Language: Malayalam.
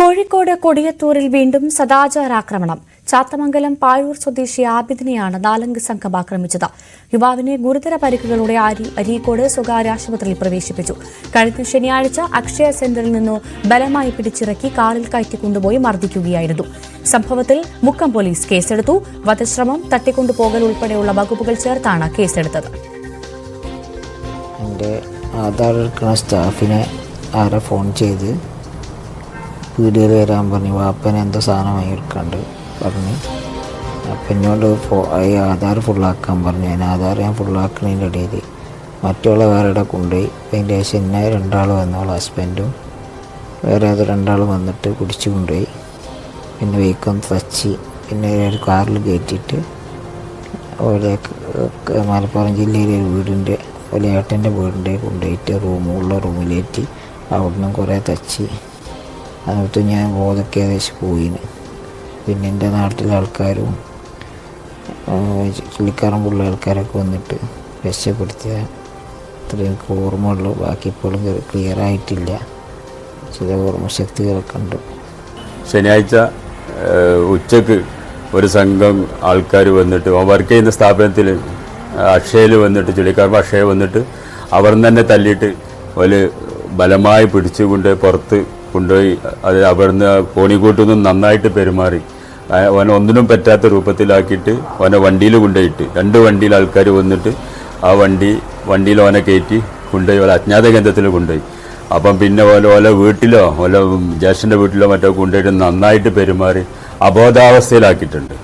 കോഴിക്കോട് കൊടിയത്തൂരിൽ വീണ്ടും സദാചാരാക്രമണം. ചാത്തമംഗലം പാഴൂർ സ്വദേശി ആബിദിനെയാണ് 4 അംഗ സംഘം ആക്രമിച്ചത്. യുവാവിനെ ഗുരുതര പരിക്കുകളോടെ അരീക്കോട് സ്വകാര്യ ആശുപത്രിയിൽ പ്രവേശിപ്പിച്ചു. കഴിഞ്ഞ ശനിയാഴ്ച അക്ഷയ സെന്ററിൽ നിന്ന് ബലമായി പിടിച്ചിറക്കി കാറിൽ കയറ്റി കൊണ്ടുപോയി മർദ്ദിക്കുകയായിരുന്നു. സംഭവത്തിൽ മുക്കം പോലീസ് കേസെടുത്തു. വധശ്രമം, തട്ടിക്കൊണ്ടുപോകൽ ഉൾപ്പെടെയുള്ള വകുപ്പുകൾ ചേർത്താണ് കേസെടുത്തത്. എൻ്റെ ആധാർ എടുക്കുന്ന സ്റ്റാഫിനെ ഫോൺ ചെയ്ത് വീഡിയോയിൽ വരാൻ പറഞ്ഞു. വാപ്പനെ എന്തോ സാധനമായി എടുക്കാണ്ട് പറഞ്ഞ്. അപ്പം എന്നോട് ആധാർ ഫുള്ളാക്കാൻ പറഞ്ഞു. ഞാൻ ഫുള്ളാക്കുന്നതിൻ്റെ ഇടയിൽ മറ്റുള്ള വേറെ കൊണ്ടുപോയി. അതിൻ്റെ ശേഷം എന്നെ 2 വന്നോളൂ, ഹസ്ബൻഡും വേറെ അത് 2 വന്നിട്ട് പിടിച്ചു കൊണ്ടുപോയി. പിന്നെ വെയ്ക്കൊന്ന് തച്ച് പിന്നെ ഒരു കാറിൽ കയറ്റിയിട്ട് മലപ്പുറം ജില്ലയിലെ ഒരു വീടിൻ്റെ ഒരു ഏട്ടൻ്റെ വീടിൻ്റെ കൊണ്ടുപോയിട്ട് റൂമിലേറ്റി അവിടുന്ന് കുറേ തച്ച്. എന്നിട്ട് ഞാൻ ബോധമൊക്കെ ഏകദേശം പോയിന്. പിന്നെ എൻ്റെ നാട്ടിലെ ആൾക്കാരും ചുള്ളിക്കാരൻ പുള്ള ആൾക്കാരൊക്കെ വന്നിട്ട് രക്ഷപ്പെടുത്തിയ അത്രയും എനിക്ക് ഓർമ്മയുള്ളൂ. ബാക്കി ഇപ്പോഴും ക്ലിയർ ആയിട്ടില്ല. ചില ഓർമ്മശക്തികളൊക്കെ ഉണ്ട്. ശനിയാഴ്ച ഉച്ചക്ക് ഒരു സംഘം ആൾക്കാർ വന്നിട്ട് വർക്ക് ചെയ്യുന്ന സ്ഥാപനത്തിൽ അക്ഷയയിൽ വന്നിട്ട് ചുള്ളിക്കാരൻ അക്ഷയ വന്നിട്ട് അവർ തന്നെ തല്ലിയിട്ട് ഒരു ബലമായി പിടിച്ചുകൊണ്ട് പുറത്ത് കൊണ്ടുപോയി. അത് അവിടുന്ന് കോണിക്കൂട്ടുനിന്നും നന്നായിട്ട് പെരുമാറി അവനെ ഒന്നിനും പറ്റാത്ത രൂപത്തിലാക്കിയിട്ട് അവനെ വണ്ടിയിൽ കൊണ്ടുപോയിട്ട് 2 വണ്ടിയിൽ ആൾക്കാർ വന്നിട്ട് ആ വണ്ടിയിൽ അവനെ കയറ്റി കൊണ്ടുപോയി ഓല അജ്ഞാത കേന്ദ്രത്തിൽ കൊണ്ടുപോയി. അപ്പം പിന്നെ ഓല വീട്ടിലോ ജ്യേഷ്ഠൻ്റെ വീട്ടിലോ മറ്റോ കൊണ്ടുപോയിട്ട് നന്നായിട്ട് പെരുമാറി അബോധാവസ്ഥയിലാക്കിയിട്ടുണ്ട്.